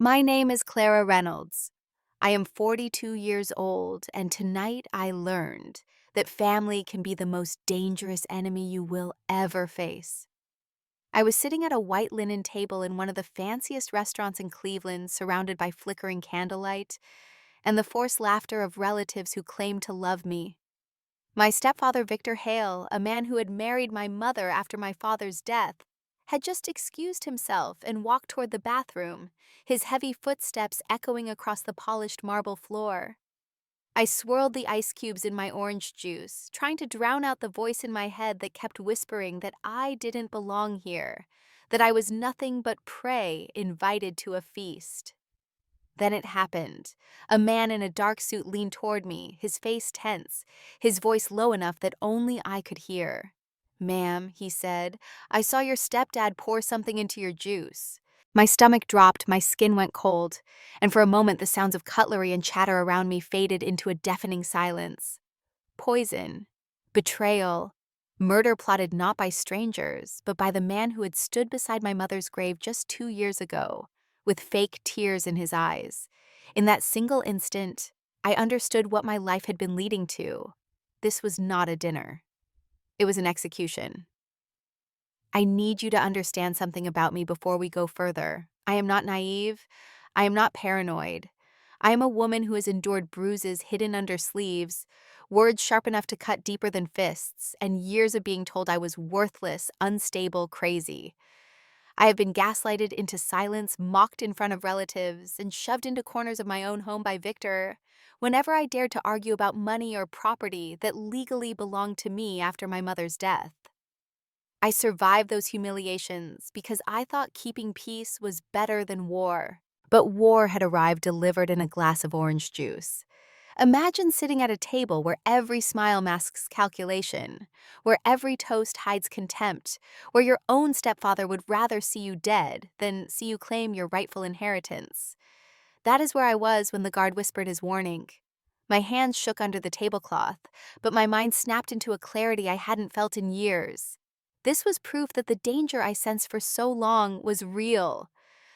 My name is Clara Reynolds. I am 42 years old, and tonight I learned that family can be the most dangerous enemy you will ever face. I was sitting at a white linen table in one of the fanciest restaurants in Cleveland, surrounded by flickering candlelight and the forced laughter of relatives who claimed to love me. My stepfather, Victor Hale, a man who had married my mother after my father's death, had just excused himself and walked toward the bathroom, his heavy footsteps echoing across the polished marble floor. I swirled the ice cubes in my orange juice, trying to drown out the voice in my head that kept whispering that I didn't belong here, that I was nothing but prey invited to a feast. Then it happened. A man in a dark suit leaned toward me, his face tense, his voice low enough that only I could hear. "Ma'am," he said, "I saw your stepdad pour something into your juice." My stomach dropped, my skin went cold, and for a moment the sounds of cutlery and chatter around me faded into a deafening silence. Poison, betrayal, murder plotted not by strangers, but by the man who had stood beside my mother's grave just 2 years ago, with fake tears in his eyes. In that single instant, I understood what my life had been leading to. This was not a dinner. It was an execution. I need you to understand something about me before we go further. I am not naive. I am not paranoid. I am a woman who has endured bruises hidden under sleeves, words sharp enough to cut deeper than fists, and years of being told I was worthless, unstable, crazy. I have been gaslighted into silence, mocked in front of relatives, and shoved into corners of my own home by Victor whenever I dared to argue about money or property that legally belonged to me after my mother's death. I survived those humiliations because I thought keeping peace was better than war. But war had arrived delivered in a glass of orange juice. Imagine sitting at a table where every smile masks calculation, where every toast hides contempt, where your own stepfather would rather see you dead than see you claim your rightful inheritance. That is where I was when the guard whispered his warning. My hands shook under the tablecloth, but my mind snapped into a clarity I hadn't felt in years. This was proof that the danger I sensed for so long was real.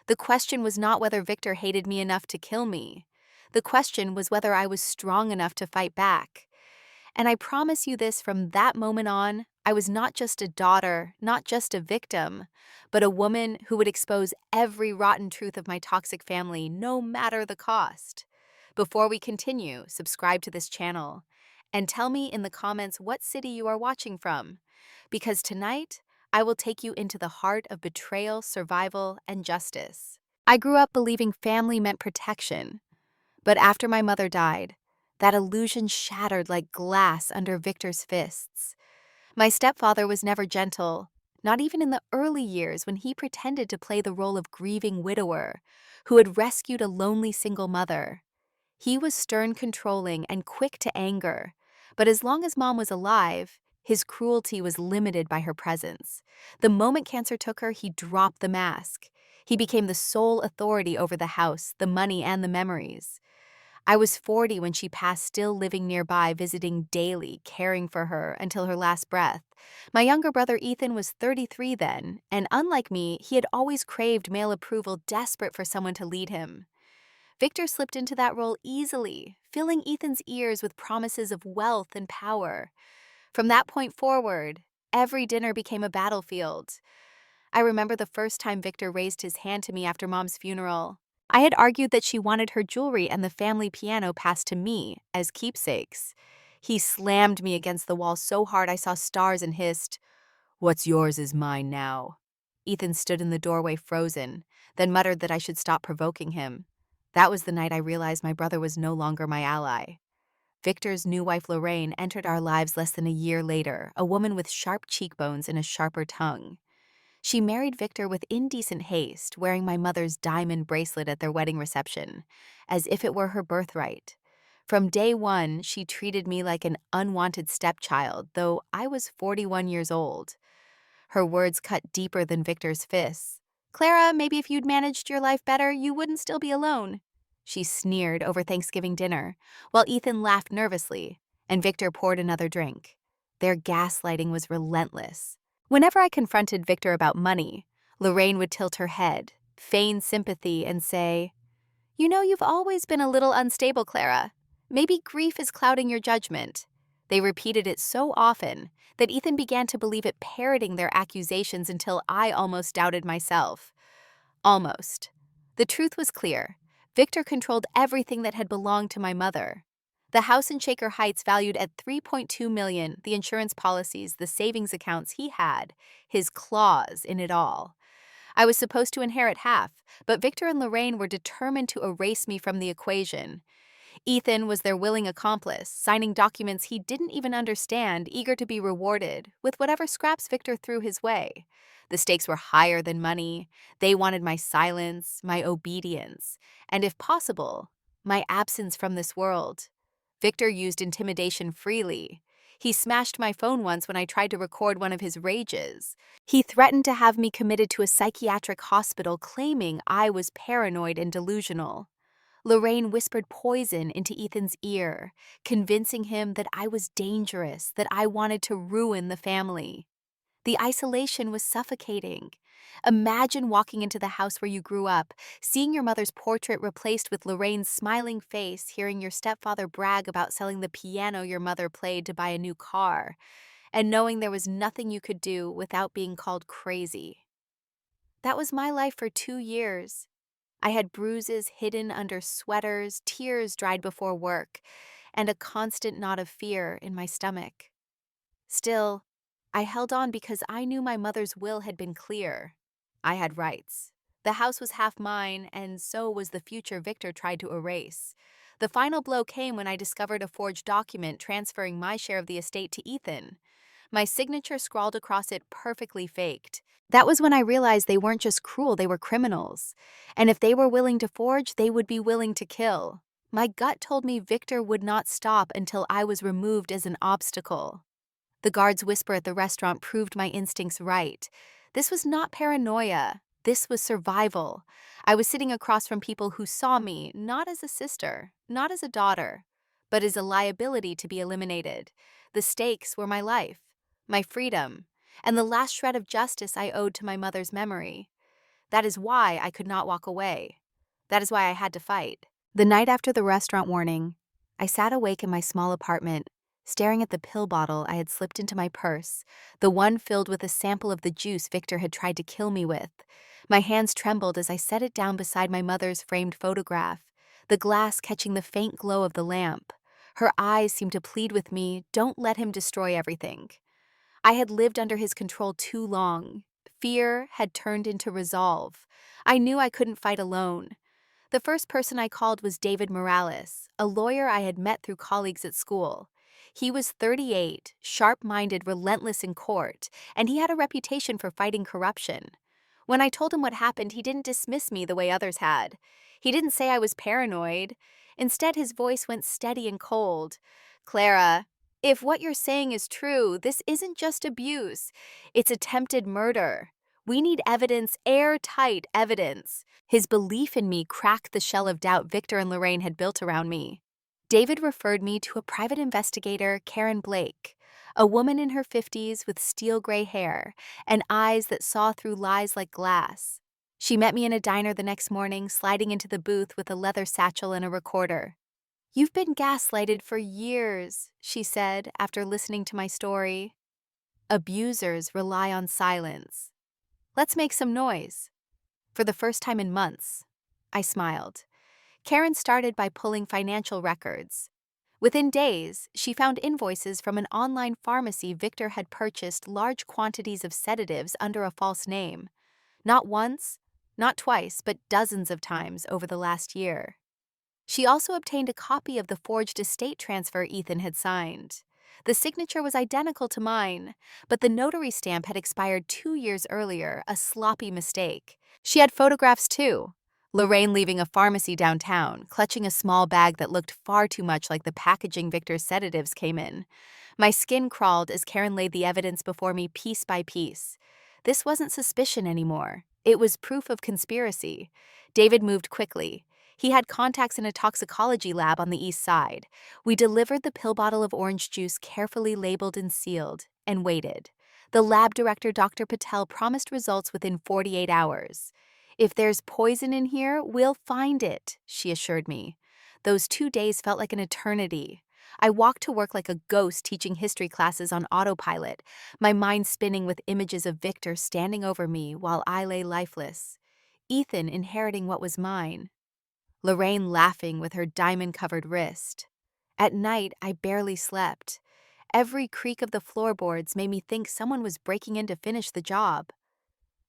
The question was not whether Victor hated me enough to kill me. The question was whether I was strong enough to fight back. And I promise you this, from that moment on, I was not just a daughter, not just a victim, but a woman who would expose every rotten truth of my toxic family, no matter the cost. Before we continue, subscribe to this channel and tell me in the comments what city you are watching from, because tonight I will take you into the heart of betrayal, survival, and justice. I grew up believing family meant protection, but after my mother died, that illusion shattered like glass under Victor's fists. My stepfather was never gentle, not even in the early years when he pretended to play the role of grieving widower who had rescued a lonely single mother. He was stern, controlling, and quick to anger, but as long as Mom was alive, his cruelty was limited by her presence. The moment cancer took her, he dropped the mask. He became the sole authority over the house, the money, and the memories. I was 40 when she passed, still living nearby, visiting daily, caring for her until her last breath. My younger brother Ethan was 33 then, and unlike me, he had always craved male approval, desperate for someone to lead him. Victor slipped into that role easily, filling Ethan's ears with promises of wealth and power. From that point forward, every dinner became a battlefield. I remember the first time Victor raised his hand to me after Mom's funeral. I had argued that she wanted her jewelry and the family piano passed to me as keepsakes. He slammed me against the wall so hard I saw stars and hissed, "What's yours is mine now." Ethan stood in the doorway frozen, then muttered that I should stop provoking him. That was the night I realized my brother was no longer my ally. Victor's new wife Lorraine entered our lives less than a year later, a woman with sharp cheekbones and a sharper tongue. She married Victor with indecent haste, wearing my mother's diamond bracelet at their wedding reception, as if it were her birthright. From day one, she treated me like an unwanted stepchild, though I was 41 years old. Her words cut deeper than Victor's fists. "Clara, maybe if you'd managed your life better, you wouldn't still be alone." She sneered over Thanksgiving dinner, while Ethan laughed nervously, and Victor poured another drink. Their gaslighting was relentless. Whenever I confronted Victor about money, Lorraine would tilt her head, feign sympathy, and say, "You know, you've always been a little unstable, Clara. Maybe grief is clouding your judgment." They repeated it so often that Ethan began to believe it, parroting their accusations until I almost doubted myself. Almost. The truth was clear. Victor controlled everything that had belonged to my mother. The house in Shaker Heights, valued at $3.2 million, the insurance policies, the savings accounts, he had his claws in it all. I was supposed to inherit half, but Victor and Lorraine were determined to erase me from the equation. Ethan was their willing accomplice, signing documents he didn't even understand, eager to be rewarded with whatever scraps Victor threw his way. The stakes were higher than money. They wanted my silence, my obedience, and if possible, my absence from this world. Victor used intimidation freely. He smashed my phone once when I tried to record one of his rages. He threatened to have me committed to a psychiatric hospital, claiming I was paranoid and delusional. Lorraine whispered poison into Ethan's ear, convincing him that I was dangerous, that I wanted to ruin the family. The isolation was suffocating. Imagine walking into the house where you grew up, seeing your mother's portrait replaced with Lorraine's smiling face, hearing your stepfather brag about selling the piano your mother played to buy a new car, and knowing there was nothing you could do without being called crazy. That was my life for 2 years. I had bruises hidden under sweaters, tears dried before work, and a constant knot of fear in my stomach. Still, I held on because I knew my mother's will had been clear. I had rights. The house was half mine, and so was the future Victor tried to erase. The final blow came when I discovered a forged document transferring my share of the estate to Ethan. My signature scrawled across it, perfectly faked. That was when I realized they weren't just cruel, they were criminals. And if they were willing to forge, they would be willing to kill. My gut told me Victor would not stop until I was removed as an obstacle. The guard's whisper at the restaurant proved my instincts right. This was not paranoia. This was survival. I was sitting across from people who saw me not as a sister, not as a daughter, but as a liability to be eliminated. The stakes were my life, my freedom, and the last shred of justice I owed to my mother's memory. That is why I could not walk away. That is why I had to fight. The night after the restaurant warning, I sat awake in my small apartment, staring at the pill bottle I had slipped into my purse, the one filled with a sample of the juice Victor had tried to kill me with. My hands trembled as I set it down beside my mother's framed photograph, the glass catching the faint glow of the lamp. Her eyes seemed to plead with me, "Don't let him destroy everything." I had lived under his control too long. Fear had turned into resolve. I knew I couldn't fight alone. The first person I called was David Morales, a lawyer I had met through colleagues at school. He was 38, sharp-minded, relentless in court, and he had a reputation for fighting corruption. When I told him what happened, he didn't dismiss me the way others had. He didn't say I was paranoid. Instead, his voice went steady and cold. "Clara, if what you're saying is true, this isn't just abuse. It's attempted murder. We need evidence, airtight evidence." His belief in me cracked the shell of doubt Victor and Lorraine had built around me. David referred me to a private investigator, Karen Blake, a woman in her 50s with steel gray hair and eyes that saw through lies like glass. She met me in a diner the next morning, sliding into the booth with a leather satchel and a recorder. "You've been gaslighted for years," she said after listening to my story. "Abusers rely on silence. Let's make some noise." For the first time in months, I smiled. Karen started by pulling financial records. Within days, she found invoices from an online pharmacy Victor had purchased large quantities of sedatives under a false name. Not once, not twice, but dozens of times over the last year. She also obtained a copy of the forged estate transfer Ethan had signed. The signature was identical to mine, but the notary stamp had expired 2 years earlier, a sloppy mistake. She had photographs too. Lorraine leaving a pharmacy downtown, clutching a small bag that looked far too much like the packaging Victor's sedatives came in. My skin crawled as Karen laid the evidence before me piece by piece. This wasn't suspicion anymore. It was proof of conspiracy. David moved quickly. He had contacts in a toxicology lab on the east side. We delivered the pill bottle of orange juice carefully labeled and sealed, and waited. The lab director, Dr. Patel, promised results within 48 hours. "If there's poison in here, we'll find it," she assured me. Those 2 days felt like an eternity. I walked to work like a ghost teaching history classes on autopilot, my mind spinning with images of Victor standing over me while I lay lifeless, Ethan inheriting what was mine, Lorraine laughing with her diamond-covered wrist. At night, I barely slept. Every creak of the floorboards made me think someone was breaking in to finish the job.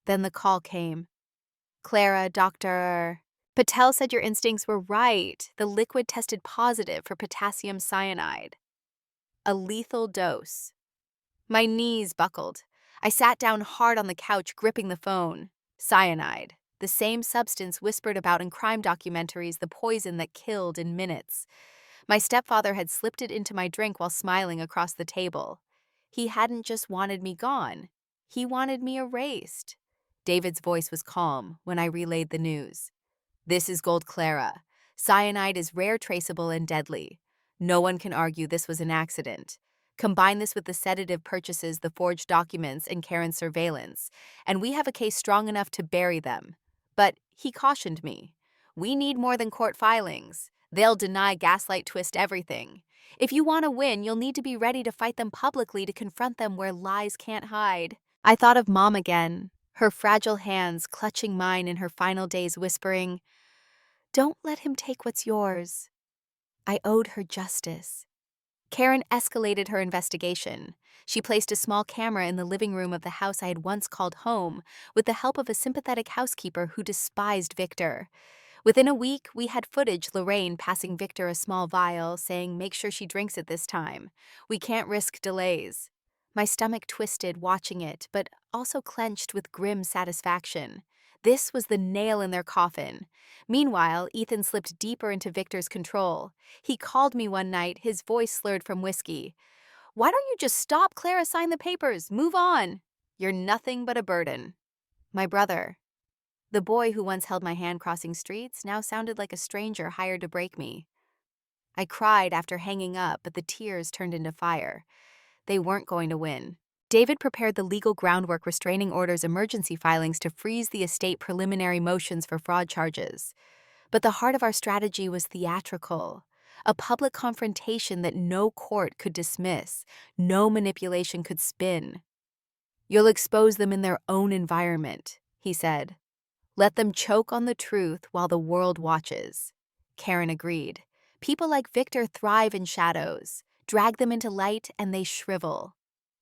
Then the call came. "Clara, Dr. Patel said your instincts were right. The liquid tested positive for potassium cyanide. A lethal dose." My knees buckled. I sat down hard on the couch, gripping the phone. Cyanide. The same substance whispered about in crime documentaries, the poison that killed in minutes. My stepfather had slipped it into my drink while smiling across the table. He hadn't just wanted me gone. He wanted me erased. David's voice was calm when I relayed the news. "This is Gold Clara. Cyanide is rare, traceable, and deadly. No one can argue this was an accident. Combine this with the sedative purchases, the forged documents, and Karen's surveillance, and we have a case strong enough to bury them." But he cautioned me. "We need more than court filings. They'll deny, gaslight, twist everything. If you want to win, you'll need to be ready to fight them publicly, to confront them where lies can't hide." I thought of Mom again, her fragile hands clutching mine in her final days, whispering, "Don't let him take what's yours." I owed her justice. Karen escalated her investigation. She placed a small camera in the living room of the house I had once called home, with the help of a sympathetic housekeeper who despised Victor. Within a week, we had footage Lorraine passing Victor a small vial, saying, "Make sure she drinks it this time. We can't risk delays." My stomach twisted watching it, but also clenched with grim satisfaction. This was the nail in their coffin. Meanwhile, Ethan slipped deeper into Victor's control. He called me one night, his voice slurred from whiskey. "Why don't you just stop, Clara? Sign the papers. Move on. You're nothing but a burden." My brother, the boy who once held my hand crossing streets, now sounded like a stranger hired to break me. I cried after hanging up, but the tears turned into fire. They weren't going to win. David prepared the legal groundwork, restraining orders, emergency filings to freeze the estate, preliminary motions for fraud charges. But the heart of our strategy was theatrical. A public confrontation that no court could dismiss, no manipulation could spin. "You'll expose them in their own environment," he said. "Let them choke on the truth while the world watches." Karen agreed. "People like Victor thrive in shadows. Drag them into light and they shrivel."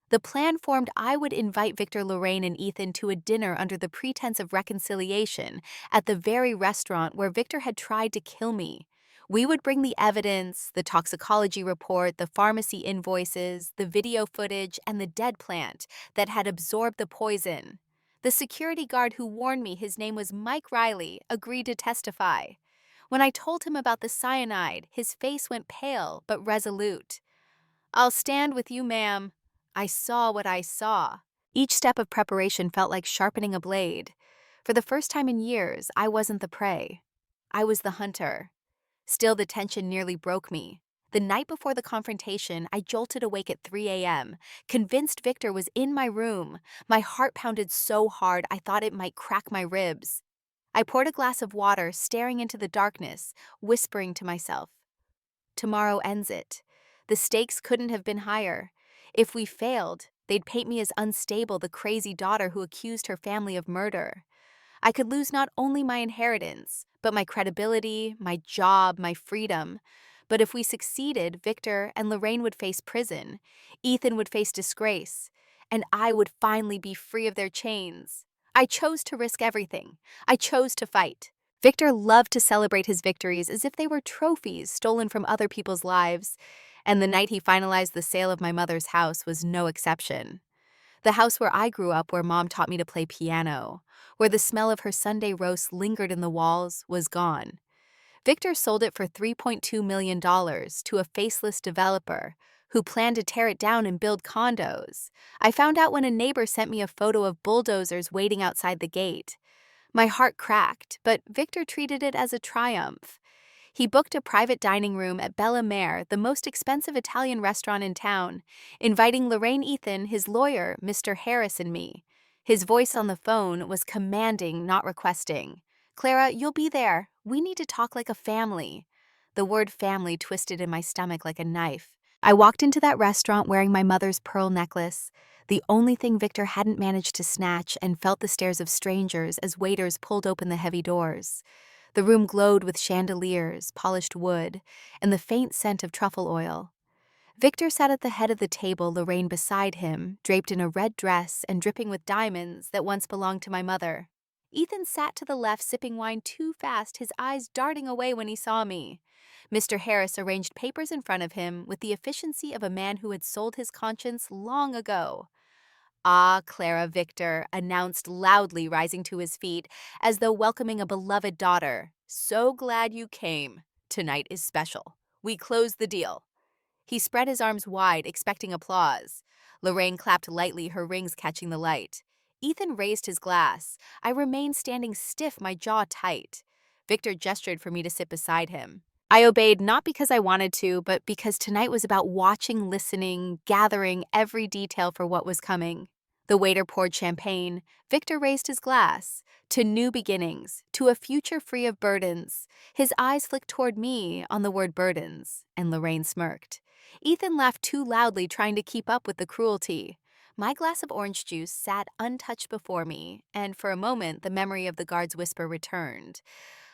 The plan formed. I would invite Victor, Lorraine, and Ethan to a dinner under the pretense of reconciliation at the very restaurant where Victor had tried to kill me. We would bring the evidence, the toxicology report, the pharmacy invoices, the video footage, and the dead plant that had absorbed the poison. The security guard who warned me his name was Mike Riley agreed to testify. When I told him about the cyanide, his face went pale but resolute. "I'll stand with you, ma'am. I saw what I saw." Each step of preparation felt like sharpening a blade. For the first time in years, I wasn't the prey. I was the hunter. Still, the tension nearly broke me. The night before the confrontation, I jolted awake at 3 a.m., convinced Victor was in my room. My heart pounded so hard I thought it might crack my ribs. I poured a glass of water, staring into the darkness, whispering to myself, "Tomorrow ends it." The stakes couldn't have been higher. If we failed, they'd paint me as unstable, the crazy daughter who accused her family of murder. I could lose not only my inheritance, but my credibility, my job, my freedom. But if we succeeded, Victor and Lorraine would face prison, Ethan would face disgrace, and I would finally be free of their chains. I chose to risk everything. I chose to fight. Victor loved to celebrate his victories as if they were trophies stolen from other people's lives, and the night he finalized the sale of my mother's house was no exception. The house where I grew up, where Mom taught me to play piano, where the smell of her Sunday roast lingered in the walls, was gone. Victor sold it for $3.2 million to a faceless developer who planned to tear it down and build condos. I found out when a neighbor sent me a photo of bulldozers waiting outside the gate. My heart cracked, but Victor treated it as a triumph. He booked a private dining room at Bella Mare, the most expensive Italian restaurant in town, inviting Lorraine, Ethan, his lawyer, Mr. Harris, and me. His voice on the phone was commanding, not requesting. "Clara, you'll be there. We need to talk like a family." The word family twisted in my stomach like a knife. I walked into that restaurant wearing my mother's pearl necklace, the only thing Victor hadn't managed to snatch, and felt the stares of strangers as waiters pulled open the heavy doors. The room glowed with chandeliers, polished wood, and the faint scent of truffle oil. Victor sat at the head of the table, Lorraine beside him, draped in a red dress and dripping with diamonds that once belonged to my mother. Ethan sat to the left, sipping wine too fast, his eyes darting away when he saw me. Mr. Harris arranged papers in front of him with the efficiency of a man who had sold his conscience long ago. "Ah, Clara," Victor announced loudly, rising to his feet, as though welcoming a beloved daughter. "So glad you came. Tonight is special. We close the deal." He spread his arms wide, expecting applause. Lorraine clapped lightly, her rings catching the light. Ethan raised his glass. I remained standing stiff, my jaw tight. Victor gestured for me to sit beside him. I obeyed, not because I wanted to, but because tonight was about watching, listening, gathering every detail for what was coming. The waiter poured champagne. Victor raised his glass. "To new beginnings, to a future free of burdens." His eyes flicked toward me on the word burdens, and Lorraine smirked. Ethan laughed too loudly, trying to keep up with the cruelty. My glass of orange juice sat untouched before me, and for a moment the memory of the guard's whisper returned.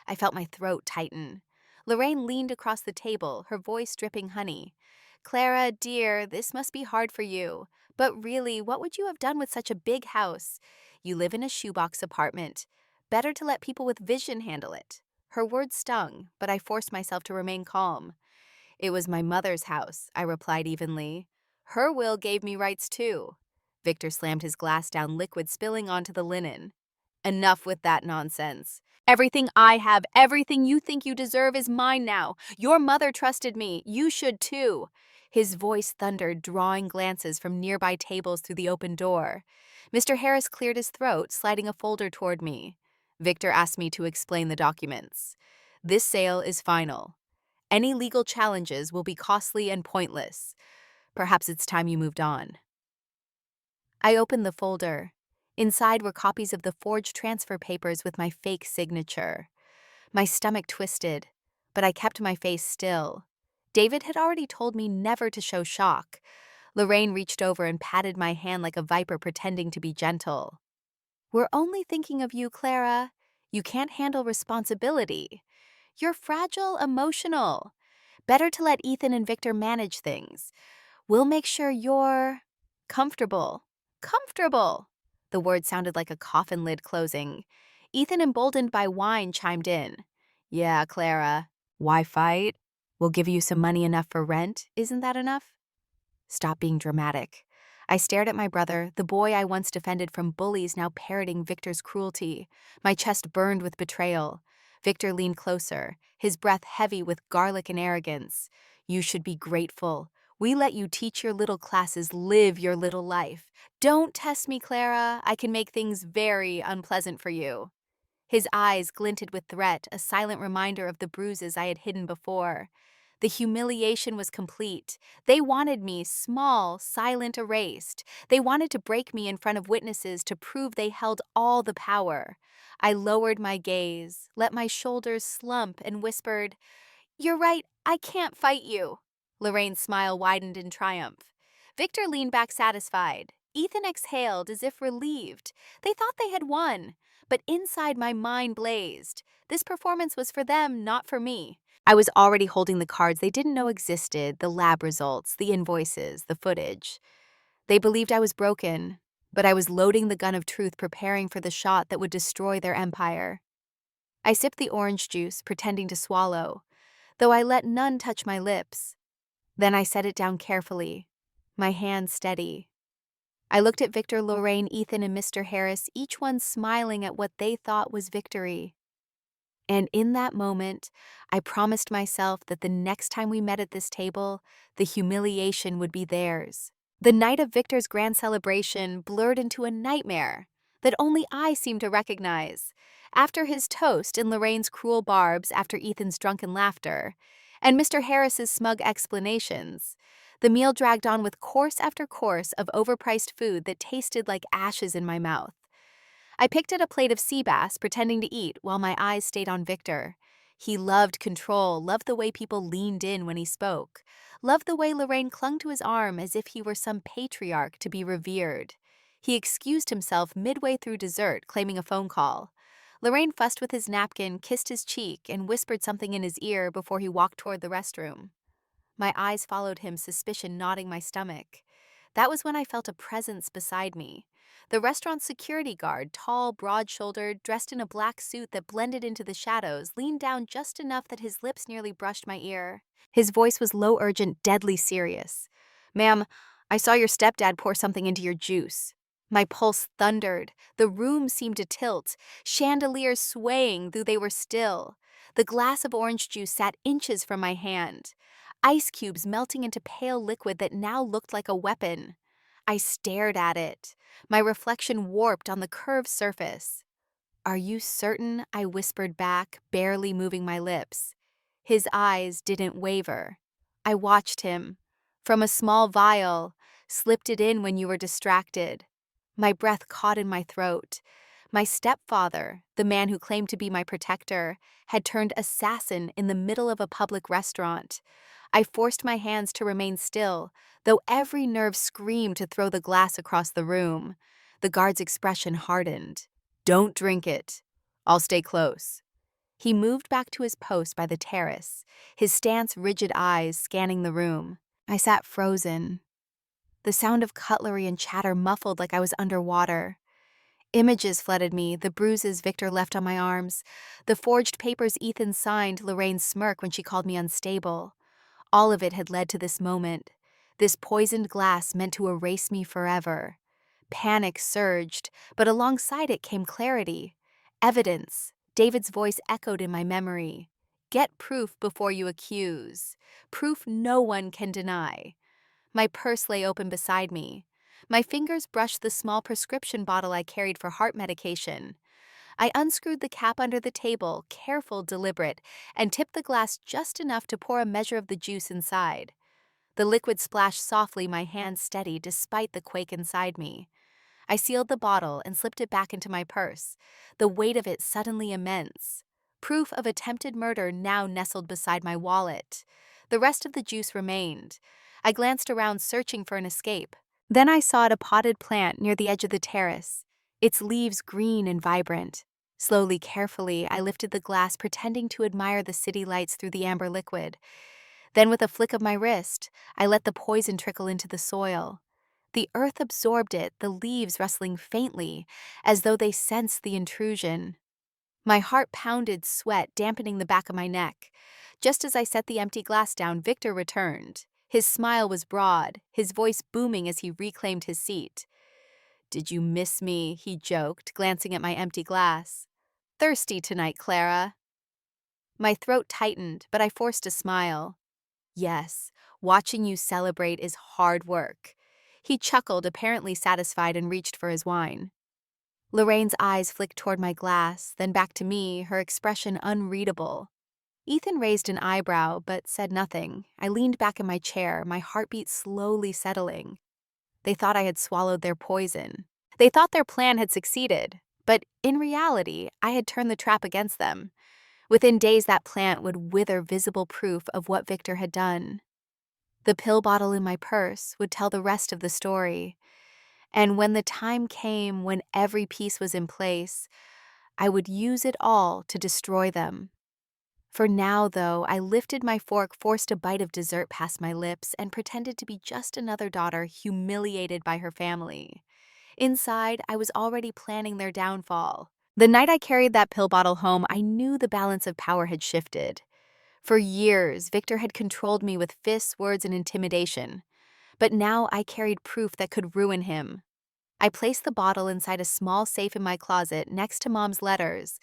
I felt my throat tighten. Lorraine leaned across the table, her voice dripping honey. "Clara, dear, this must be hard for you. But really, what would you have done with such a big house? You live in a shoebox apartment. Better to let people with vision handle it." Her words stung, but I forced myself to remain calm. "It was my mother's house," I replied evenly. "Her will gave me rights too." Victor slammed his glass down, liquid spilling onto the linen. "Enough with that nonsense. Everything I have, everything you think you deserve is mine now. Your mother trusted me. You should too." His voice thundered, drawing glances from nearby tables through the open door. Mr. Harris cleared his throat, sliding a folder toward me. Victor asked me to explain the documents. "This sale is final. Any legal challenges will be costly and pointless. Perhaps it's time you moved on." I opened the folder. Inside were copies of the forged transfer papers with my fake signature. My stomach twisted, but I kept my face still. David had already told me never to show shock. Lorraine reached over and patted my hand like a viper pretending to be gentle. "We're only thinking of you, Clara. You can't handle responsibility. You're fragile, emotional. Better to let Ethan and Victor manage things. We'll make sure you're comfortable." Comfortable! The word sounded like a coffin lid closing. Ethan, emboldened by wine, chimed in. "Yeah, Clara. Why fight? We'll give you some money enough for rent. Isn't that enough?" Stop being dramatic. I stared at my brother, the boy I once defended from bullies now parroting Victor's cruelty. My chest burned with betrayal. Victor leaned closer, his breath heavy with garlic and arrogance. "You should be grateful. We let you teach your little classes, live your little life. Don't test me, Clara. I can make things very unpleasant for you." His eyes glinted with threat, a silent reminder of the bruises I had hidden before. The humiliation was complete. They wanted me small, silent, erased. They wanted to break me in front of witnesses to prove they held all the power. I lowered my gaze, let my shoulders slump, and whispered, "You're right, I can't fight you." Lorraine's smile widened in triumph. Victor leaned back satisfied. Ethan exhaled as if relieved. They thought they had won, but inside my mind blazed. This performance was for them, not for me. I was already holding the cards they didn't know existed, the lab results, the invoices, the footage. They believed I was broken, but I was loading the gun of truth, preparing for the shot that would destroy their empire. I sipped the orange juice, pretending to swallow, though I let none touch my lips. Then I set it down carefully, my hand steady. I looked at Victor, Lorraine, Ethan, and Mr. Harris, each one smiling at what they thought was victory. And in that moment, I promised myself that the next time we met at this table, the humiliation would be theirs. The night of Victor's grand celebration blurred into a nightmare that only I seemed to recognize. After his toast and Lorraine's cruel barbs, after Ethan's drunken laughter, and Mr. Harris's smug explanations, the meal dragged on with course after course of overpriced food that tasted like ashes in my mouth. I picked at a plate of sea bass, pretending to eat while my eyes stayed on Victor. He loved control, loved the way people leaned in when he spoke, loved the way Lorraine clung to his arm as if he were some patriarch to be revered. He excused himself midway through dessert, claiming a phone call. Lorraine fussed with his napkin, kissed his cheek, and whispered something in his ear before he walked toward the restroom. My eyes followed him, suspicion knotting my stomach. That was when I felt a presence beside me. The restaurant's security guard, tall, broad-shouldered, dressed in a black suit that blended into the shadows, leaned down just enough that his lips nearly brushed my ear. His voice was low, urgent, deadly serious. "Ma'am, I saw your stepdad pour something into your juice." My pulse thundered. The room seemed to tilt, chandeliers swaying though they were still. The glass of orange juice sat inches from my hand, ice cubes melting into pale liquid that now looked like a weapon. I stared at it, my reflection warped on the curved surface. "Are you certain?" I whispered back, barely moving my lips. His eyes didn't waver. I watched him. "From a small vial. Slipped it in when you were distracted." My breath caught in my throat. My stepfather, the man who claimed to be my protector, had turned assassin in the middle of a public restaurant. I forced my hands to remain still, though every nerve screamed to throw the glass across the room. The guard's expression hardened. "Don't drink it. I'll stay close." He moved back to his post by the terrace, his stance rigid eyes scanning the room. I sat frozen. The sound of cutlery and chatter muffled like I was underwater. Images flooded me, the bruises Victor left on my arms, the forged papers Ethan signed, Lorraine's smirk when she called me unstable. All of it had led to this moment, this poisoned glass meant to erase me forever. Panic surged, but alongside it came clarity. Evidence. David's voice echoed in my memory. "Get proof before you accuse. Proof no one can deny." My purse lay open beside me. My fingers brushed the small prescription bottle I carried for heart medication. I unscrewed the cap under the table, careful, deliberate, and tipped the glass just enough to pour a measure of the juice inside. The liquid splashed softly, my hand steady despite the quake inside me. I sealed the bottle and slipped it back into my purse, the weight of it suddenly immense. Proof of attempted murder now nestled beside my wallet. The rest of the juice remained. I glanced around, searching for an escape. Then I saw a potted plant near the edge of the terrace, its leaves green and vibrant. Slowly, carefully, I lifted the glass, pretending to admire the city lights through the amber liquid. Then, with a flick of my wrist, I let the poison trickle into the soil. The earth absorbed it, the leaves rustling faintly, as though they sensed the intrusion. My heart pounded, sweat dampening the back of my neck. Just as I set the empty glass down, Victor returned. His smile was broad, his voice booming as he reclaimed his seat. "Did you miss me?" he joked, glancing at my empty glass. "Thirsty tonight, Clara." My throat tightened, but I forced a smile. "Yes, watching you celebrate is hard work." He chuckled, apparently satisfied, and reached for his wine. Lorraine's eyes flicked toward my glass, then back to me, her expression unreadable. Ethan raised an eyebrow, but said nothing. I leaned back in my chair, my heartbeat slowly settling. They thought I had swallowed their poison. They thought their plan had succeeded, but in reality, I had turned the trap against them. Within days, that plant would wither, visible proof of what Victor had done. The pill bottle in my purse would tell the rest of the story. And when the time came, when every piece was in place, I would use it all to destroy them. For now, though, I lifted my fork, forced a bite of dessert past my lips, and pretended to be just another daughter humiliated by her family. Inside, I was already planning their downfall. The night I carried that pill bottle home, I knew the balance of power had shifted. For years, Victor had controlled me with fists, words, and intimidation. But now I carried proof that could ruin him. I placed the bottle inside a small safe in my closet next to Mom's letters,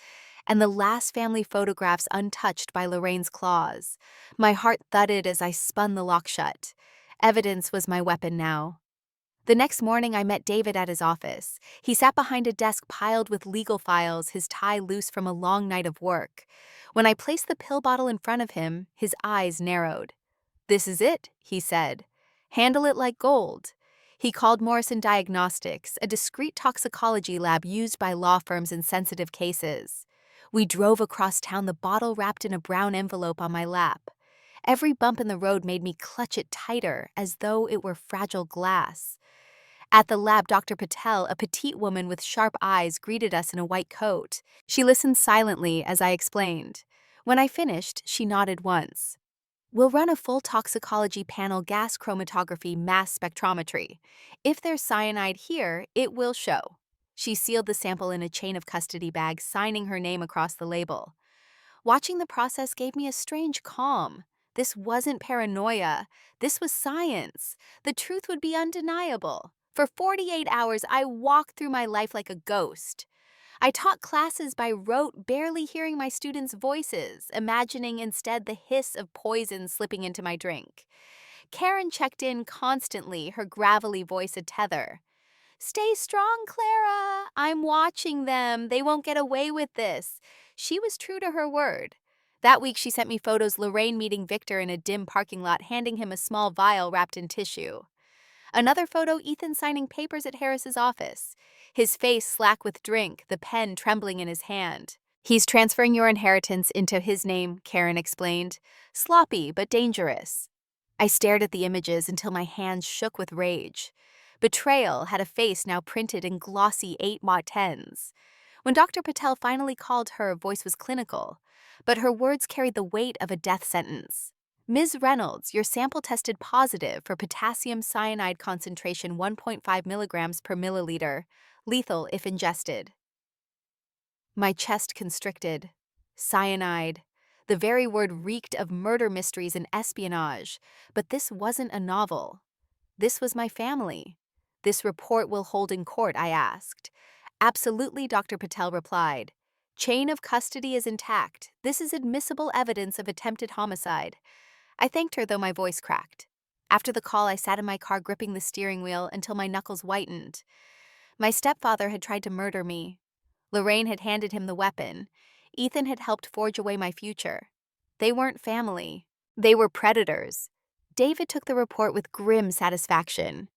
and the last family photographs untouched by Lorraine's claws. My heart thudded as I spun the lock shut. Evidence was my weapon now. The next morning, I met David at his office. He sat behind a desk piled with legal files, his tie loose from a long night of work. When I placed the pill bottle in front of him, his eyes narrowed. "This is it," he said. "Handle it like gold." He called Morrison Diagnostics, a discreet toxicology lab used by law firms in sensitive cases. We drove across town, the bottle wrapped in a brown envelope on my lap. Every bump in the road made me clutch it tighter, as though it were fragile glass. At the lab, Dr. Patel, a petite woman with sharp eyes, greeted us in a white coat. She listened silently as I explained. When I finished, she nodded once. We'll run a full toxicology panel gas chromatography mass spectrometry. If there's cyanide here, it will show. She sealed the sample in a chain of custody bag, signing her name across the label. Watching the process gave me a strange calm. This wasn't paranoia. This was science. The truth would be undeniable. For 48 hours, I walked through my life like a ghost. I taught classes by rote, barely hearing my students' voices, imagining instead the hiss of poison slipping into my drink. Karen checked in constantly, her gravelly voice a tether. "Stay strong, Clara. I'm watching them. They won't get away with this." She was true to her word. That week, she sent me photos Lorraine meeting Victor in a dim parking lot, handing him a small vial wrapped in tissue. Another photo, Ethan signing papers at Harris's office. His face slack with drink, the pen trembling in his hand. "He's transferring your inheritance into his name," Karen explained. "Sloppy, but dangerous." I stared at the images until my hands shook with rage. Betrayal had a face now printed in glossy 8x10s. When Dr. Patel finally called, her voice was clinical, but her words carried the weight of a death sentence. "Ms. Reynolds, your sample tested positive for potassium cyanide concentration 1.5 milligrams per milliliter, lethal if ingested." My chest constricted. Cyanide. The very word reeked of murder mysteries and espionage, but this wasn't a novel. This was my family. "This report will hold in court?" I asked. "Absolutely," Dr. Patel replied. "Chain of custody is intact. This is admissible evidence of attempted homicide." I thanked her, though my voice cracked. After the call, I sat in my car gripping the steering wheel until my knuckles whitened. My stepfather had tried to murder me. Lorraine had handed him the weapon. Ethan had helped forge away my future. They weren't family. They were predators. David took the report with grim satisfaction.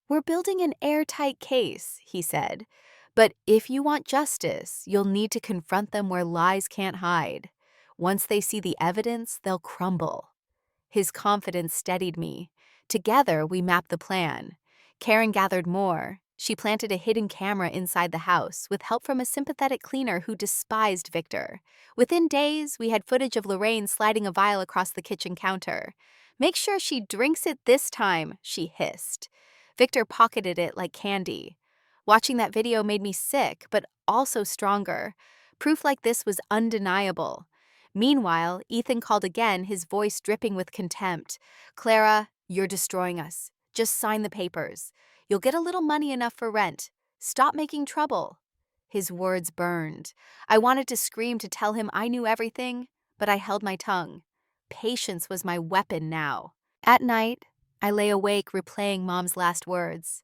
"We're building an airtight case," he said. "But if you want justice, you'll need to confront them where lies can't hide. Once they see the evidence, they'll crumble." His confidence steadied me. Together, we mapped the plan. Karen gathered more. She planted a hidden camera inside the house, with help from a sympathetic cleaner who despised Victor. Within days, we had footage of Lorraine sliding a vial across the kitchen counter. "Make sure she drinks it this time," she hissed. Victor pocketed it like candy. Watching that video made me sick, but also stronger. Proof like this was undeniable. Meanwhile, Ethan called again, his voice dripping with contempt. "Clara, you're destroying us. Just sign the papers. You'll get a little money enough for rent. Stop making trouble." His words burned. I wanted to scream to tell him I knew everything, but I held my tongue. Patience was my weapon now. At night, I lay awake replaying Mom's last words.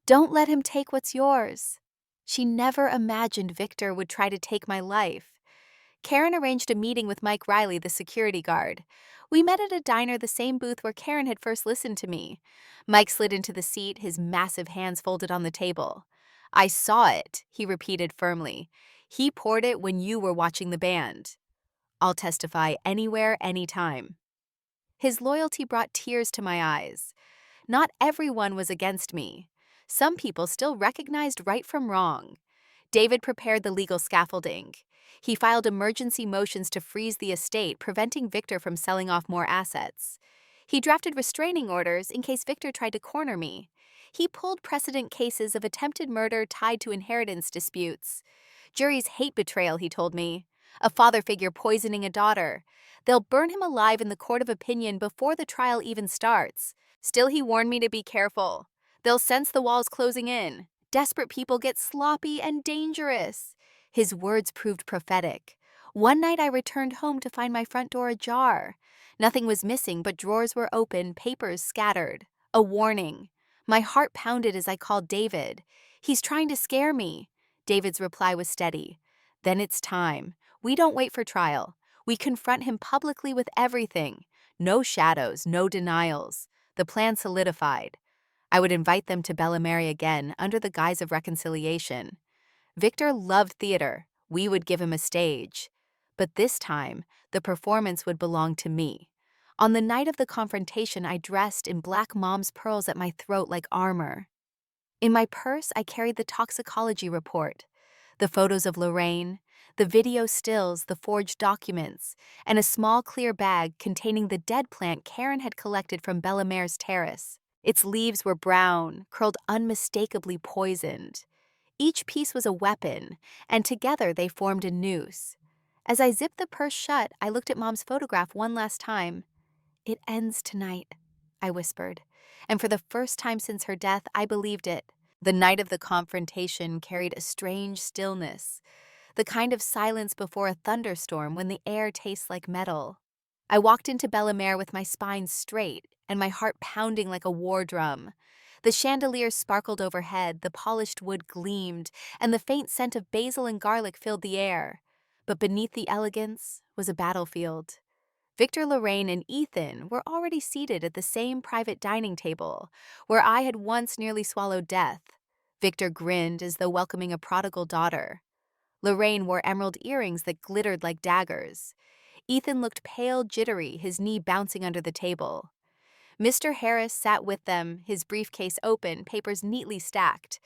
"Don't let him take what's yours." She never imagined Victor would try to take my life. Karen arranged a meeting with Mike Riley, the security guard. We met at a diner, the same booth where Karen had first listened to me. Mike slid into the seat, his massive hands folded on the table. "I saw it," he repeated firmly. "He poured it when you were watching the band." "I'll testify anywhere, anytime." His loyalty brought tears to my eyes. Not everyone was against me. Some people still recognized right from wrong. David prepared the legal scaffolding. He filed emergency motions to freeze the estate, preventing Victor from selling off more assets. He drafted restraining orders in case Victor tried to corner me. He pulled precedent cases of attempted murder tied to inheritance disputes. Juries hate betrayal, he told me. A father figure poisoning a daughter. They'll burn him alive in the court of opinion before the trial even starts. Still, he warned me to be careful. They'll sense the walls closing in. Desperate people get sloppy and dangerous. His words proved prophetic. One night I returned home to find my front door ajar. Nothing was missing, but drawers were open, papers scattered. A warning. My heart pounded as I called David. "He's trying to scare me." David's reply was steady. "Then it's time. We don't wait for trial. We confront him publicly with everything. No shadows, no denials." The plan solidified. I would invite them to Bella Mary again under the guise of reconciliation. Victor loved theater. We would give him a stage. But this time, the performance would belong to me. On the night of the confrontation, I dressed in black mom's pearls at my throat like armor. In my purse, I carried the toxicology report, the photos of Lorraine, the video stills, the forged documents, and a small clear bag containing the dead plant Karen had collected from Bella Mare's terrace. Its leaves were brown, curled unmistakably poisoned. Each piece was a weapon, and together they formed a noose. As I zipped the purse shut, I looked at Mom's photograph one last time. "It ends tonight," I whispered, and for the first time since her death, I believed it. The night of the confrontation carried a strange stillness, the kind of silence before a thunderstorm when the air tastes like metal. I walked into Bella Mare with my spine straight and my heart pounding like a war drum. The chandelier sparkled overhead, the polished wood gleamed, and the faint scent of basil and garlic filled the air. But beneath the elegance was a battlefield. Victor, Lorraine, and Ethan were already seated at the same private dining table, where I had once nearly swallowed death. Victor grinned as though welcoming a prodigal daughter. Lorraine wore emerald earrings that glittered like daggers. Ethan looked pale, jittery, his knee bouncing under the table. Mr. Harris sat with them, his briefcase open, papers neatly stacked.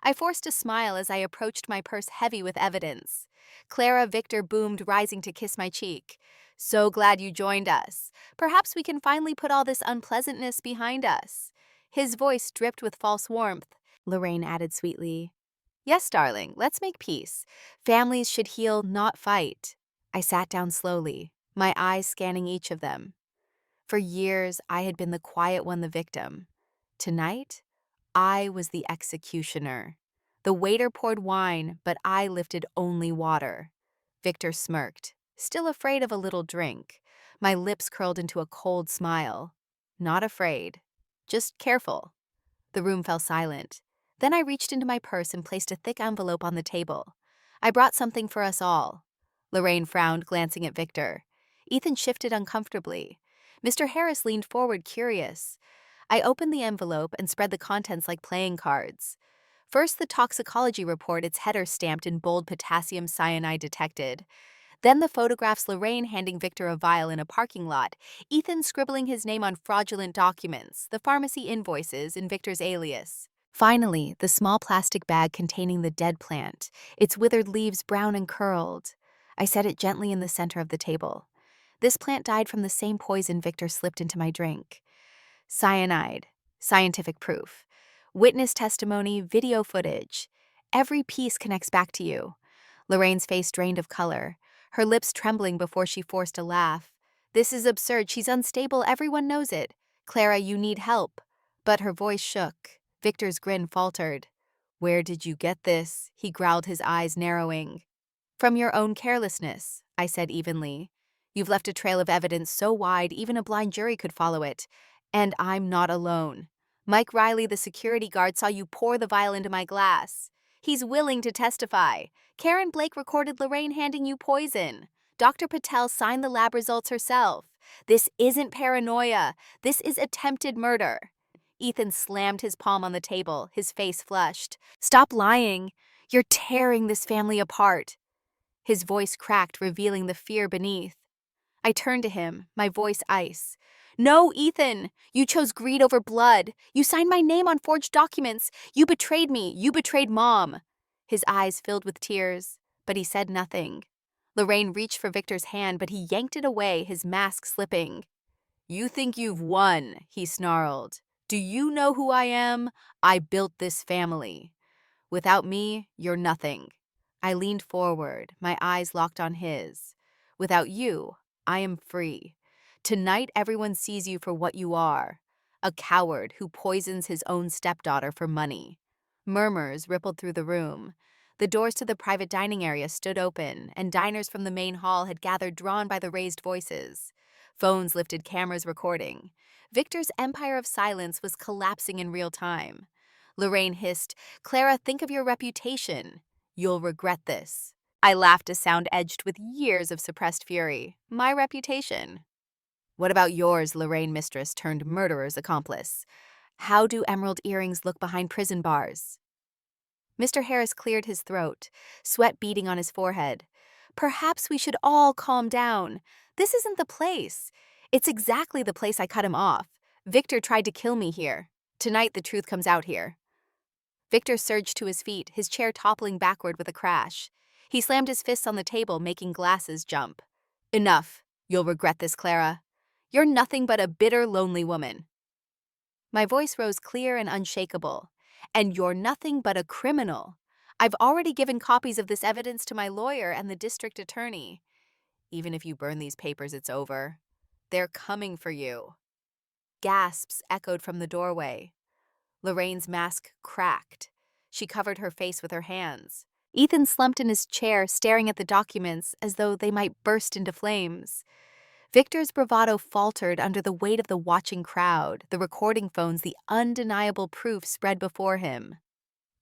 I forced a smile as I approached my purse heavy with evidence. Clara Victor boomed, rising to kiss my cheek. "So glad you joined us. Perhaps we can finally put all this unpleasantness behind us." His voice dripped with false warmth. Lorraine added sweetly, "Yes, darling, let's make peace. Families should heal, not fight." I sat down slowly, my eyes scanning each of them. For years, I had been the quiet one, the victim. Tonight, I was the executioner. The waiter poured wine, but I lifted only water. Victor smirked, still afraid of a little drink. My lips curled into a cold smile. Not afraid, just careful. The room fell silent. Then I reached into my purse and placed a thick envelope on the table. I brought something for us all. Lorraine frowned, glancing at Victor. Ethan shifted uncomfortably. Mr. Harris leaned forward, curious. I opened the envelope and spread the contents like playing cards. First, the toxicology report, its header stamped in bold potassium cyanide detected. Then the photographs, Lorraine handing Victor a vial in a parking lot, Ethan scribbling his name on fraudulent documents, the pharmacy invoices in Victor's alias. Finally, the small plastic bag containing the dead plant, its withered leaves brown and curled. I set it gently in the center of the table. This plant died from the same poison Victor slipped into my drink. Cyanide, scientific proof, witness testimony, video footage. Every piece connects back to you. Lorraine's face drained of color, her lips trembling before she forced a laugh. "This is absurd. She's unstable. Everyone knows it. Clara, you need help." But her voice shook. Victor's grin faltered. "Where did you get this?" He growled, his eyes narrowing. "From your own carelessness," I said evenly. "You've left a trail of evidence so wide even a blind jury could follow it. And I'm not alone. Mike Riley, the security guard, saw you pour the vial into my glass. He's willing to testify. Karen Blake recorded Lorraine handing you poison. Dr. Patel signed the lab results herself. This isn't paranoia. This is attempted murder." Ethan slammed his palm on the table, his face flushed. "Stop lying. You're tearing this family apart." His voice cracked, revealing the fear beneath. I turned to him, my voice ice. "No, Ethan! You chose greed over blood. You signed my name on forged documents. You betrayed me. You betrayed Mom." His eyes filled with tears, but he said nothing. Lorraine reached for Victor's hand, but he yanked it away, his mask slipping. "You think you've won," he snarled. "Do you know who I am? I built this family. Without me, you're nothing." I leaned forward, my eyes locked on his. "Without you, I am free. Tonight, everyone sees you for what you are, a coward who poisons his own stepdaughter for money." Murmurs rippled through the room. The doors to the private dining area stood open, and diners from the main hall had gathered, drawn by the raised voices. Phones lifted, cameras recording. Victor's empire of silence was collapsing in real time. Lorraine hissed, "Clara, think of your reputation. You'll regret this." I laughed, a sound edged with years of suppressed fury. "My reputation." "What about yours, Lorraine mistress turned murderer's accomplice?" How do emerald earrings look behind prison bars? Mr. Harris cleared his throat, sweat beading on his forehead. Perhaps we should all calm down. This isn't the place. It's exactly the place I cut him off. Victor tried to kill me here. Tonight the truth comes out here. Victor surged to his feet, his chair toppling backward with a crash. He slammed his fists on the table, making glasses jump. Enough. You'll regret this, Clara. You're nothing but a bitter, lonely woman. My voice rose clear and unshakable. And you're nothing but a criminal. I've already given copies of this evidence to my lawyer and the district attorney. Even if you burn these papers, it's over. They're coming for you. Gasps echoed from the doorway. Lorraine's mask cracked. She covered her face with her hands. Ethan slumped in his chair, staring at the documents as though they might burst into flames. Victor's bravado faltered under the weight of the watching crowd, the recording phones, the undeniable proof spread before him.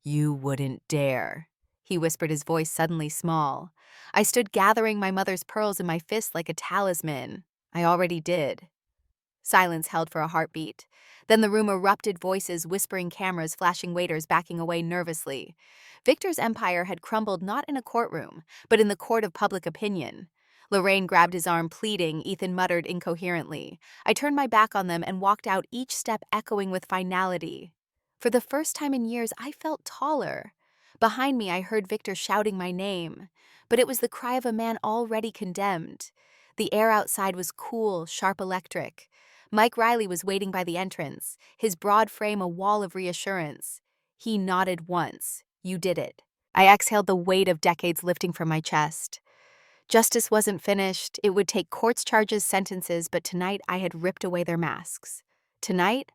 You wouldn't dare, he whispered, his voice suddenly small. I stood gathering my mother's pearls in my fist like a talisman. I already did. Silence held for a heartbeat. Then the room erupted, voices, whispering, cameras, flashing, waiters backing away nervously. Victor's empire had crumbled not in a courtroom, but in the court of public opinion. Lorraine grabbed his arm, pleading. Ethan muttered incoherently. I turned my back on them and walked out, each step echoing with finality. For the first time in years, I felt taller. Behind me, I heard Victor shouting my name, but it was the cry of a man already condemned. The air outside was cool, sharp, electric. Mike Riley was waiting by the entrance, his broad frame a wall of reassurance. He nodded once. You did it. I exhaled, the weight of decades lifting from my chest. Justice wasn't finished. It would take courts, charges, sentences, but tonight I had ripped away their masks. Tonight,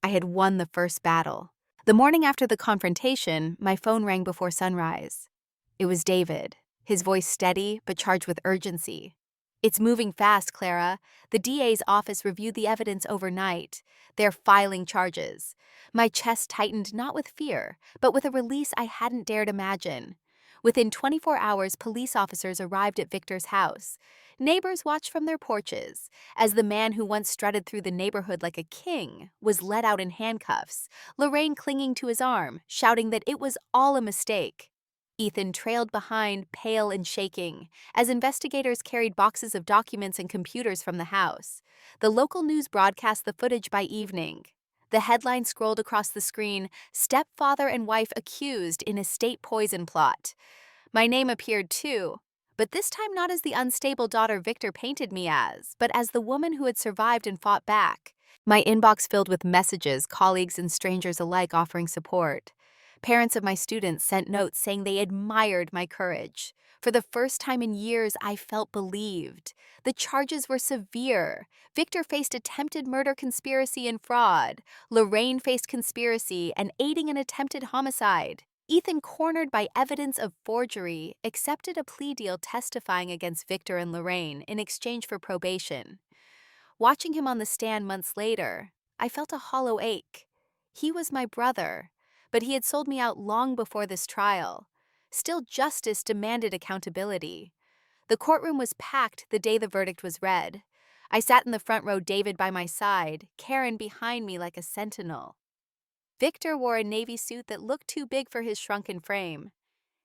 I had won the first battle. The morning after the confrontation, my phone rang before sunrise. It was David, his voice steady but charged with urgency. It's moving fast, Clara. The DA's office reviewed the evidence overnight. They're filing charges. My chest tightened, not with fear, but with a release I hadn't dared imagine. Within 24 hours, police officers arrived at Victor's house. Neighbors watched from their porches as the man who once strutted through the neighborhood like a king was led out in handcuffs, Lorraine clinging to his arm, shouting that it was all a mistake. Ethan trailed behind, pale and shaking, as investigators carried boxes of documents and computers from the house. The local news broadcast the footage by evening. The headline scrolled across the screen, "Stepfather and wife accused in estate poison plot." My name appeared too, but this time not as the unstable daughter Victor painted me as, but as the woman who had survived and fought back. My inbox filled with messages, colleagues and strangers alike offering support. Parents of my students sent notes saying they admired my courage. For the first time in years, I felt believed. The charges were severe. Victor faced attempted murder, conspiracy, and fraud. Lorraine faced conspiracy and aiding an attempted homicide. Ethan, cornered by evidence of forgery, accepted a plea deal testifying against Victor and Lorraine in exchange for probation. Watching him on the stand months later, I felt a hollow ache. He was my brother, but he had sold me out long before this trial. Still, justice demanded accountability. The courtroom was packed the day the verdict was read. I sat in the front row, David by my side, Karen behind me like a sentinel. Victor wore a navy suit that looked too big for his shrunken frame.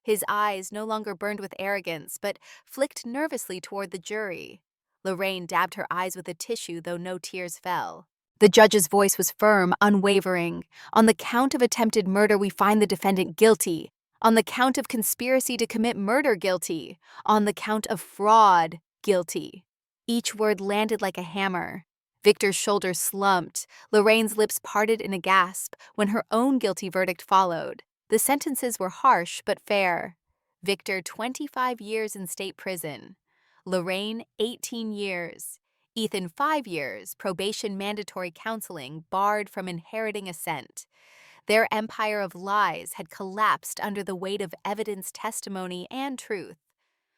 His eyes no longer burned with arrogance, but flicked nervously toward the jury. Lorraine dabbed her eyes with a tissue, though no tears fell. The judge's voice was firm, unwavering. On the count of attempted murder, we find the defendant guilty. On the count of conspiracy to commit murder, guilty. On the count of fraud, guilty. Each word landed like a hammer. Victor's shoulders slumped. Lorraine's lips parted in a gasp when her own guilty verdict followed. The sentences were harsh but fair. Victor, 25 years in state prison. Lorraine, 18 years. Ethan, 5 years, probation, mandatory counseling, barred from inheriting ascent. Their empire of lies had collapsed under the weight of evidence, testimony, and truth.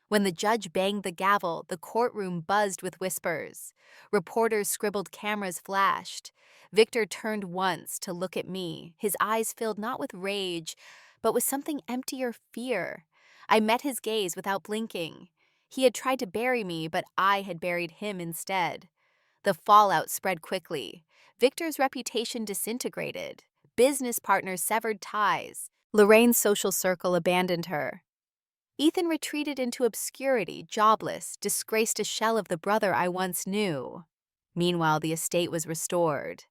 When the judge banged the gavel, the courtroom buzzed with whispers. Reporters scribbled, cameras flashed. Victor turned once to look at me, his eyes filled not with rage, but with something emptier, fear. I met his gaze without blinking. He had tried to bury me, but I had buried him instead. The fallout spread quickly. Victor's reputation disintegrated. Business partners severed ties. Lorraine's social circle abandoned her. Ethan retreated into obscurity, jobless, disgraced, a shell of the brother I once knew. Meanwhile, the estate was restored.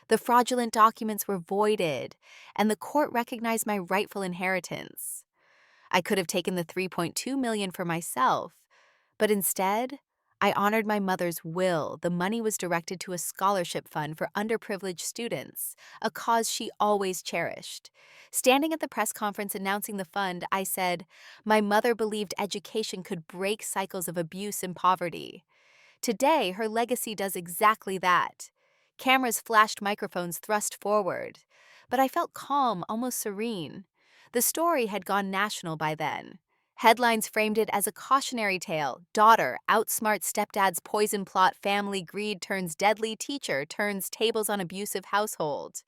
The fraudulent documents were voided, and the court recognized my rightful inheritance. I could have taken the $3.2 million for myself, but instead, I honored my mother's will. The money was directed to a scholarship fund for underprivileged students, a cause she always cherished. Standing at the press conference announcing the fund, I said, "My mother believed education could break cycles of abuse and poverty." Today, her legacy does exactly that. Cameras flashed, microphones thrust forward. But I felt calm, almost serene. The story had gone national by then. Headlines framed it as a cautionary tale. Daughter outsmarts stepdad's poison plot, family greed turns deadly, teacher turns tables on abusive household.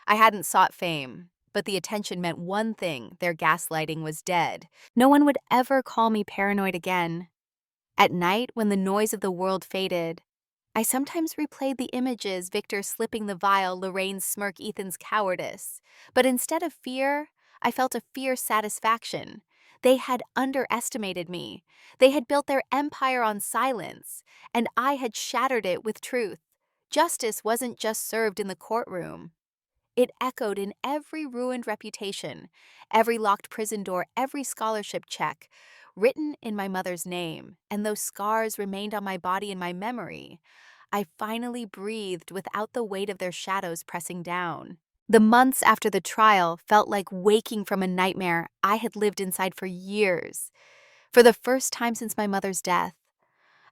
I hadn't sought fame, but the attention meant one thing: their gaslighting was dead. No one would ever call me paranoid again. At night, when the noise of the world faded, I sometimes replayed the images: Victor slipping the vial, Lorraine's smirk, Ethan's cowardice. But instead of fear, I felt a fierce satisfaction. They had underestimated me. They had built their empire on silence, and I had shattered it with truth. Justice wasn't just served in the courtroom. It echoed in every ruined reputation, every locked prison door, every scholarship check, written in my mother's name. And those scars remained on my body and my memory. I finally breathed without the weight of their shadows pressing down. The months after the trial felt like waking from a nightmare I had lived inside for years. For the first time since my mother's death,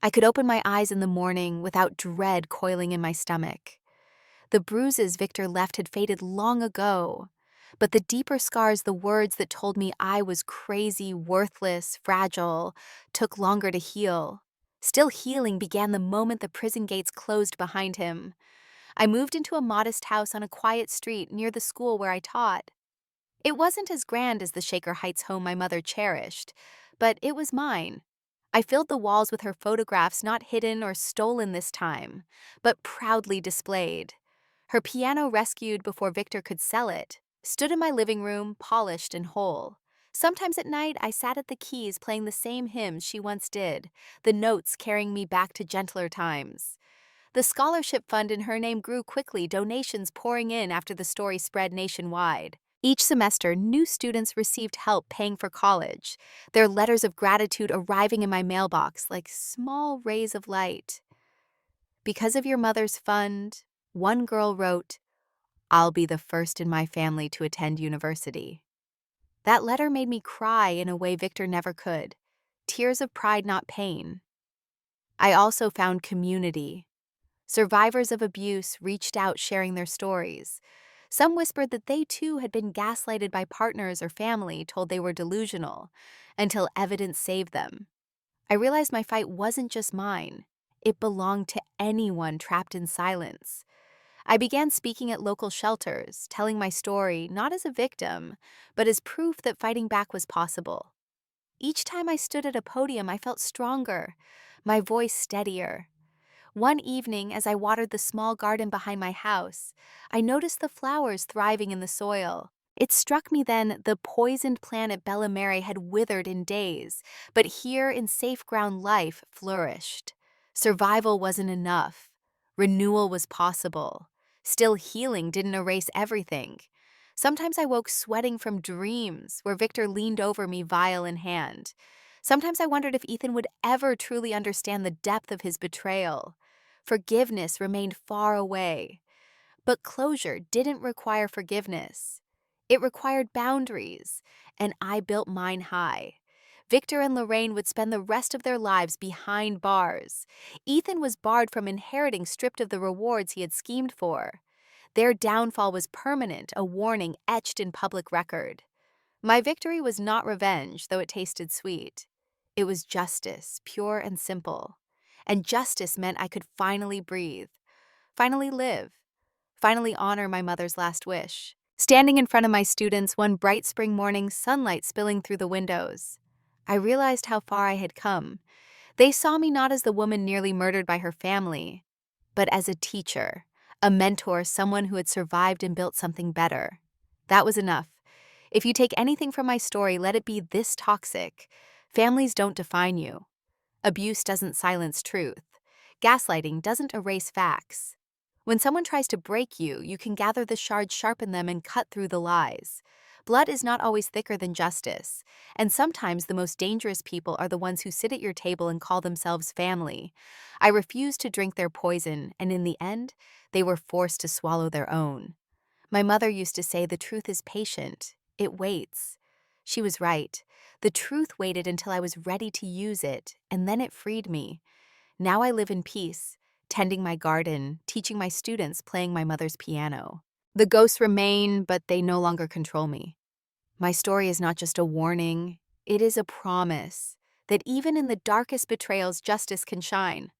I could open my eyes in the morning without dread coiling in my stomach. The bruises Victor left had faded long ago, but the deeper scars, the words that told me I was crazy, worthless, fragile, took longer to heal. Still healing began the moment the prison gates closed behind him. I moved into a modest house on a quiet street near the school where I taught. It wasn't as grand as the Shaker Heights home my mother cherished, but it was mine. I filled the walls with her photographs, not hidden or stolen this time, but proudly displayed. Her piano, rescued before Victor could sell it, stood in my living room, polished and whole. Sometimes at night, I sat at the keys playing the same hymns she once did, the notes carrying me back to gentler times. The scholarship fund in her name grew quickly, donations pouring in after the story spread nationwide. Each semester, new students received help paying for college, their letters of gratitude arriving in my mailbox like small rays of light. "Because of your mother's fund," one girl wrote, "I'll be the first in my family to attend university." That letter made me cry in a way Victor never could. Tears of pride, not pain. I also found community. Survivors of abuse reached out sharing their stories. Some whispered that they too had been gaslighted by partners or family, told they were delusional, until evidence saved them. I realized my fight wasn't just mine. It belonged to anyone trapped in silence. I began speaking at local shelters, telling my story not as a victim, but as proof that fighting back was possible. Each time I stood at a podium, I felt stronger, my voice steadier. One evening, as I watered the small garden behind my house, I noticed the flowers thriving in the soil. It struck me then the poisoned plant at Bella Mare had withered in days, but here in safe ground life flourished. Survival wasn't enough. Renewal was possible. Still, healing didn't erase everything. Sometimes I woke sweating from dreams where Victor leaned over me, vial in hand. Sometimes I wondered if Ethan would ever truly understand the depth of his betrayal. Forgiveness remained far away. But closure didn't require forgiveness. It required boundaries, and I built mine high. Victor and Lorraine would spend the rest of their lives behind bars. Ethan was barred from inheriting, stripped of the rewards he had schemed for. Their downfall was permanent, a warning etched in public record. My victory was not revenge, though it tasted sweet. It was justice, pure and simple. And justice meant I could finally breathe, finally live, finally honor my mother's last wish. Standing in front of my students one bright spring morning, sunlight spilling through the windows, I realized how far I had come. They saw me not as the woman nearly murdered by her family, but as a teacher, a mentor, someone who had survived and built something better. That was enough. If you take anything from my story, let it be this toxic. Families don't define you. Abuse doesn't silence truth. Gaslighting doesn't erase facts. When someone tries to break you, you can gather the shards, sharpen them, and cut through the lies. Blood is not always thicker than justice, and sometimes the most dangerous people are the ones who sit at your table and call themselves family. I refused to drink their poison, and in the end, they were forced to swallow their own. My mother used to say the truth is patient. It waits. She was right. The truth waited until I was ready to use it, and then it freed me. Now I live in peace, tending my garden, teaching my students, playing my mother's piano. The ghosts remain, but they no longer control me. My story is not just a warning, it is a promise that even in the darkest betrayals, justice can shine.